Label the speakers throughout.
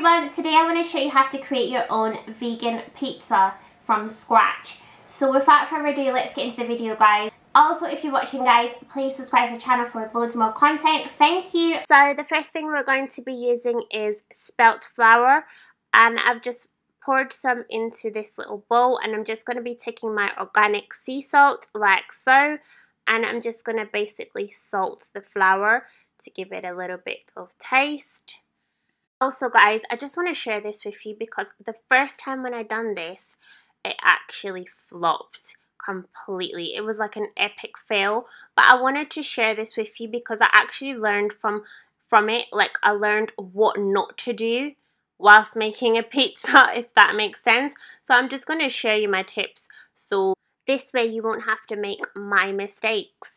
Speaker 1: everyone, today I want to show you how to create your own vegan pizza from scratch. So without further ado, let's get into the video, guys. Also, if you're watching, guys, please subscribe to the channel for loads more content. Thank you. So the first thing we're going to be using is SPELT flour, and I've just poured some into this little bowl, and I'm just going to be taking my organic sea salt like so, and I'm just going to basically salt the flour to give it a little bit of taste. Also, guys, I just want to share this with you because the first time when I done this, it actually flopped completely. It was like an epic fail, but I wanted to share this with you because I actually learned from it. Like, I learned what not to do whilst making a pizza, if that makes sense. So I'm just going to share you my tips, so this way you won't have to make my mistakes.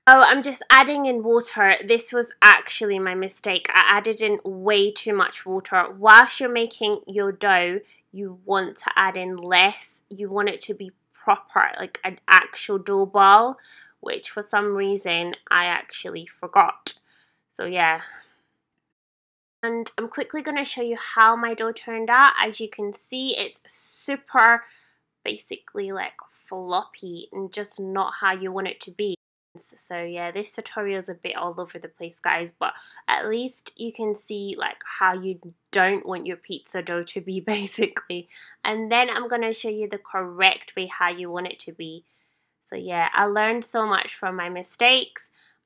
Speaker 1: Oh, I'm just adding in water. This was actually my mistake. I added in way too much water. Whilst you're making your dough, you want to add in less. You want it to be proper, like an actual dough ball, which for some reason I actually forgot. So yeah. And I'm quickly going to show you how my dough turned out. As you can see, it's super basically like floppy and just not how you want it to be. So yeah, this tutorial is a bit all over the place, guys, but at least you can see like how you don't want your pizza dough to be, basically. And then I'm going to show you the correct way how you want it to be. So yeah, I learned so much from my mistakes,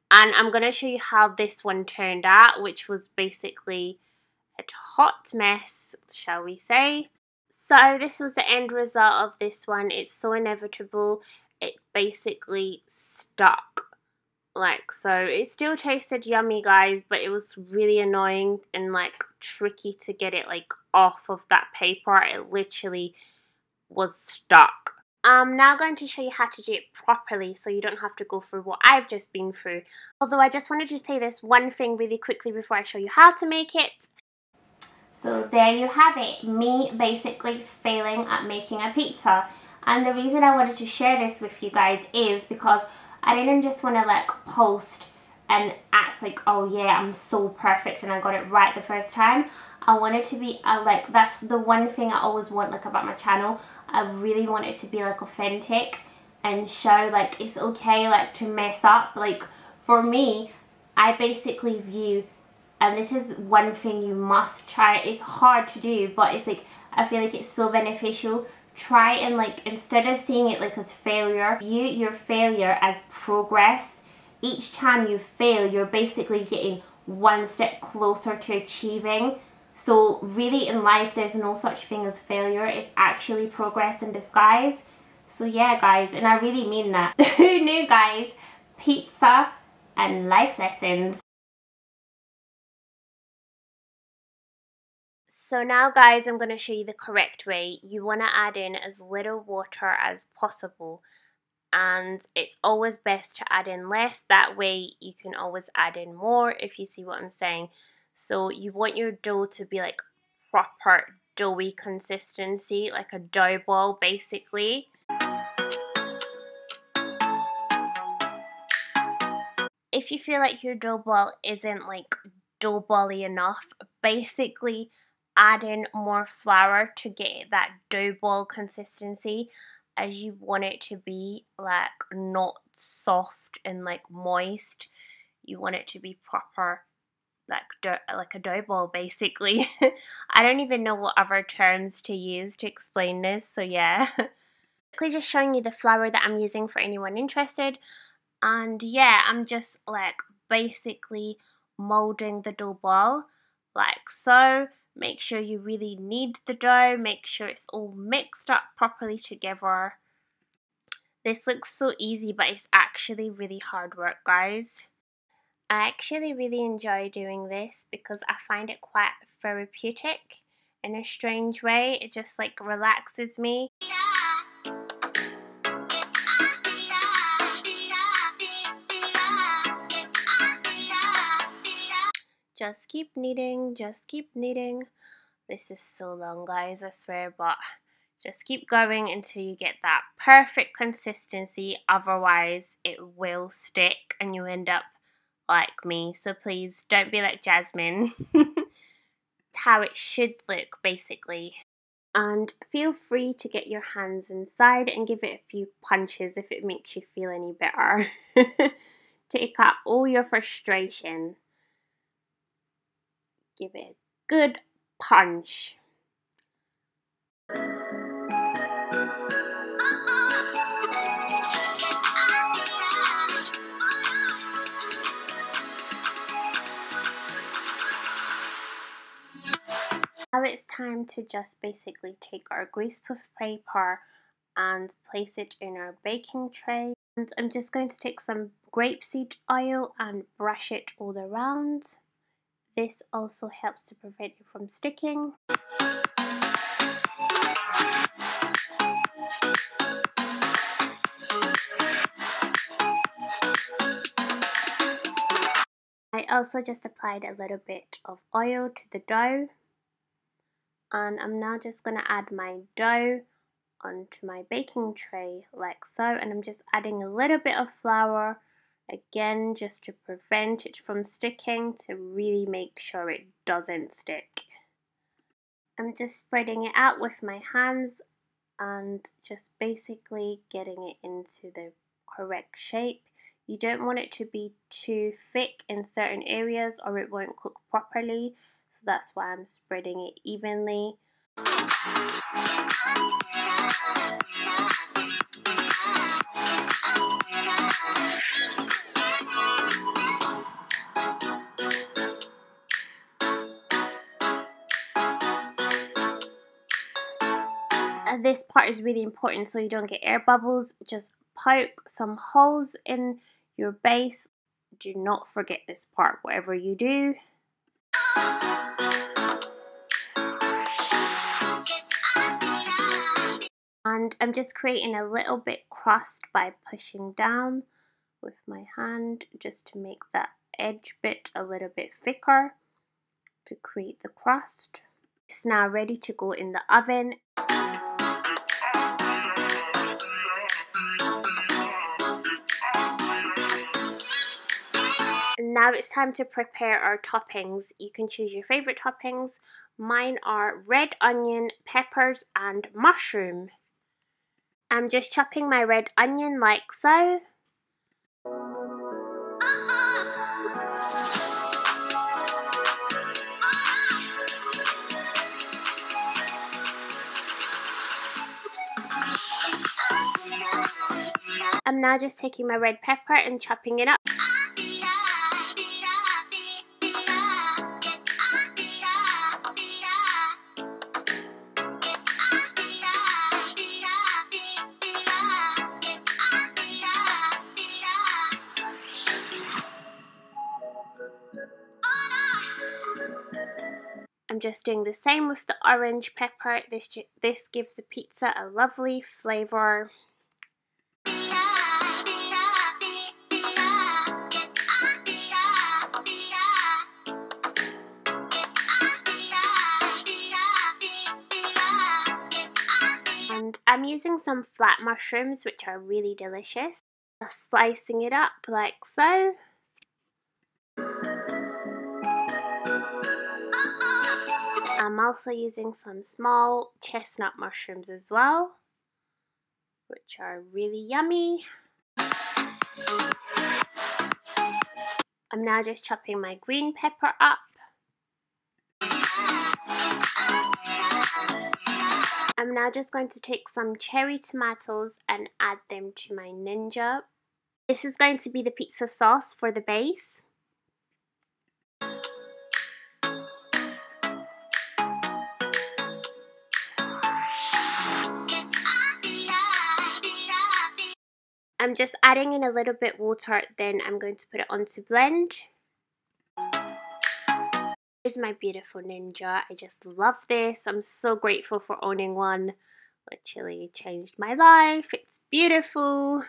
Speaker 1: and I'm going to show you how this one turned out, which was basically a hot mess, shall we say. So this was the end result of this one. It's so inevitable. It basically stuck like so. It still tasted yummy, guys, but it was really annoying and like tricky to get it like off of that paper. It literally was stuck. I'm now going to show you how to do it properly so you don't have to go through what I've just been through. Although I just wanted to say this one thing really quickly before I show you how to make it. So there you have it, me basically failing at making a pizza. And the reason I wanted to share this with you guys is because I didn't just want to like post and act like, oh yeah, I'm so perfect and I got it right the first time. I wanted to be like, that's the one thing I always want like about my channel. I really want it to be like authentic and show like it's okay like to mess up. Like for me, I basically view, and this is one thing you must try. It's hard to do, but it's like, I feel like it's so beneficial. Try and like, instead of seeing it like as failure, view your failure as progress. Each time you fail, you're basically getting one step closer to achieving. So really in life, there's no such thing as failure. It's actually progress in disguise. So yeah, guys, and I really mean that. Who knew, guys? Pizza and life lessons. So now, guys, I'm going to show you the correct way. You want to add in as little water as possible, and it's always best to add in less. That way you can always add in more, if you see what I'm saying. So you want your dough to be like proper doughy consistency, like a dough ball basically. If you feel like your dough ball isn't like dough bally enough, basically add in more flour to get that dough ball consistency, as you want it to be like not soft and like moist. You want it to be proper like a dough ball basically. I don't even know what other terms to use to explain this, so yeah. Just showing you the flour that I'm using for anyone interested. And yeah, I'm just like basically molding the dough ball like so. Make sure you really knead the dough, make sure it's all mixed up properly together. This looks so easy, but it's actually really hard work, guys. I actually really enjoy doing this because I find it quite therapeutic in a strange way. It just like relaxes me. Just keep kneading, just keep kneading. This is so long, guys, I swear, but just keep going until you get that perfect consistency. Otherwise, it will stick and you end up like me. So please don't be like Jasmine. how it should look basically. And feel free to get your hands inside and give it a few punches if it makes you feel any better. Take out all your frustration. Give it a good punch. Now it's time to just basically take our greaseproof paper and place it in our baking tray. And I'm just going to take some grapeseed oil and brush it all around. This also helps to prevent it from sticking. I also just applied a little bit of oil to the dough. And I'm now just going to add my dough onto my baking tray like so, and I'm just adding a little bit of flour again just to prevent it from sticking, to really make sure it doesn't stick. I'm just spreading it out with my hands and just basically getting it into the correct shape. You don't want it to be too thick in certain areas or it won't cook properly, so that's why I'm spreading it evenly. This part is really important so you don't get air bubbles. Just poke some holes in your base. Do not forget this part, whatever you do. And I'm just creating a little bit crust by pushing down with my hand just to make that edge bit a little bit thicker to create the crust. It's now ready to go in the oven. Now it's time to prepare our toppings. You can choose your favorite toppings. Mine are red onion, peppers and mushroom. I'm just chopping my red onion like so. I'm now just taking my red pepper and chopping it up. I'm just doing the same with the orange pepper. This gives the pizza a lovely flavour. And I'm using some flat mushrooms, which are really delicious. Just slicing it up like so. I'm also using some small chestnut mushrooms as well, which are really yummy. I'm now just chopping my green pepper up. I'm now just going to take some cherry tomatoes and add them to my Ninja. This is going to be the pizza sauce for the base. I'm just adding in a little bit water, then I'm going to put it on to blend. Here's my beautiful Ninja. I just love this. I'm so grateful for owning one. Literally changed my life. It's beautiful.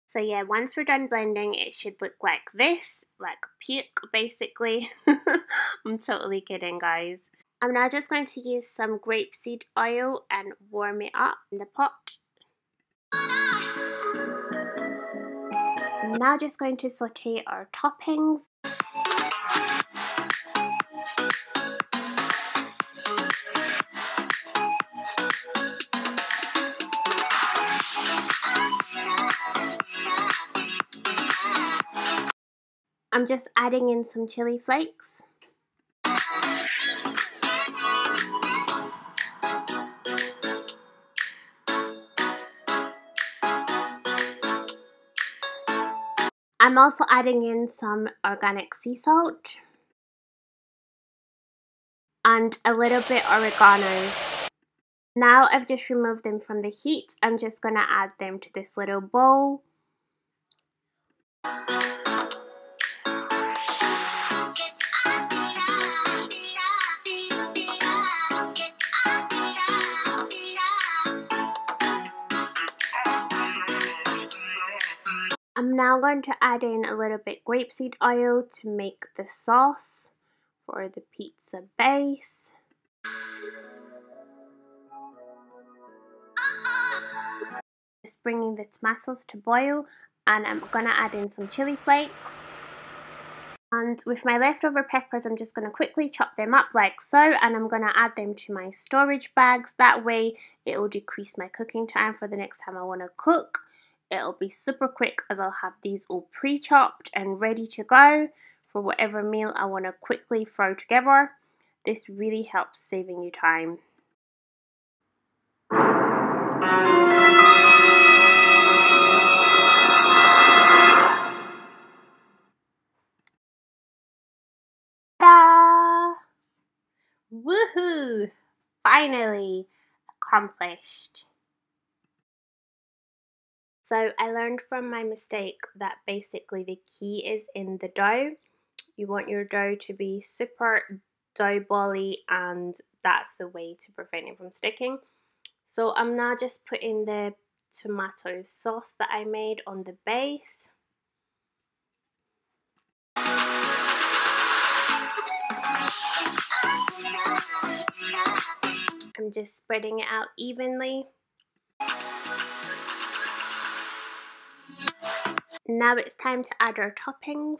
Speaker 1: So yeah, once we're done blending, it should look like this, like puke basically. I'm totally kidding, guys. I'm now just going to use some grapeseed oil and warm it up in the pot. I'm now just going to saute our toppings. I'm just adding in some chili flakes. I'm also adding in some organic sea salt and a little bit oregano. Now I've just removed them from the heat. I'm just going to add them to this little bowl. I'm now going to add in a little bit grapeseed oil to make the sauce for the pizza base. Just bringing the tomatoes to boil, and I'm going to add in some chili flakes. And with my leftover peppers, I'm just going to quickly chop them up like so, and I'm going to add them to my storage bags. That way it will decrease my cooking time for the next time I want to cook. It'll be super quick as I'll have these all pre-chopped and ready to go for whatever meal I want to quickly throw together. This really helps saving you time. Ta-da! Woohoo! Finally accomplished. So I learned from my mistake that basically the key is in the dough. You want your dough to be super dough bally, and that's the way to prevent it from sticking. So I'm now just putting the tomato sauce that I made on the base. I'm just spreading it out evenly. Now it's time to add our toppings.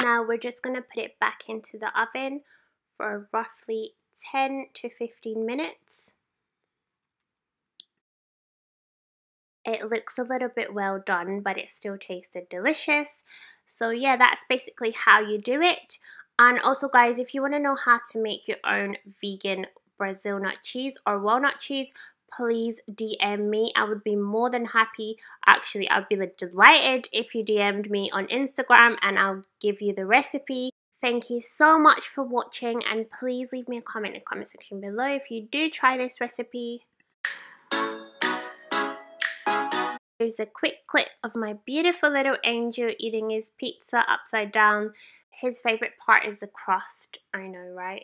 Speaker 1: Now we're just going to put it back into the oven for roughly 10 to 15 minutes. It looks a little bit well done, but it still tasted delicious. So yeah, that's basically how you do it. And also guys, if you want to know how to make your own vegan Brazil nut cheese or walnut cheese, please DM me. I would be more than happy. Actually, I'd be delighted if you DM'd me on Instagram, and I'll give you the recipe. Thank you so much for watching, and please leave me a comment in the comment section below if you do try this recipe. Here's a quick clip of my beautiful little angel eating his pizza upside down. His favorite part is the crust. I know, right?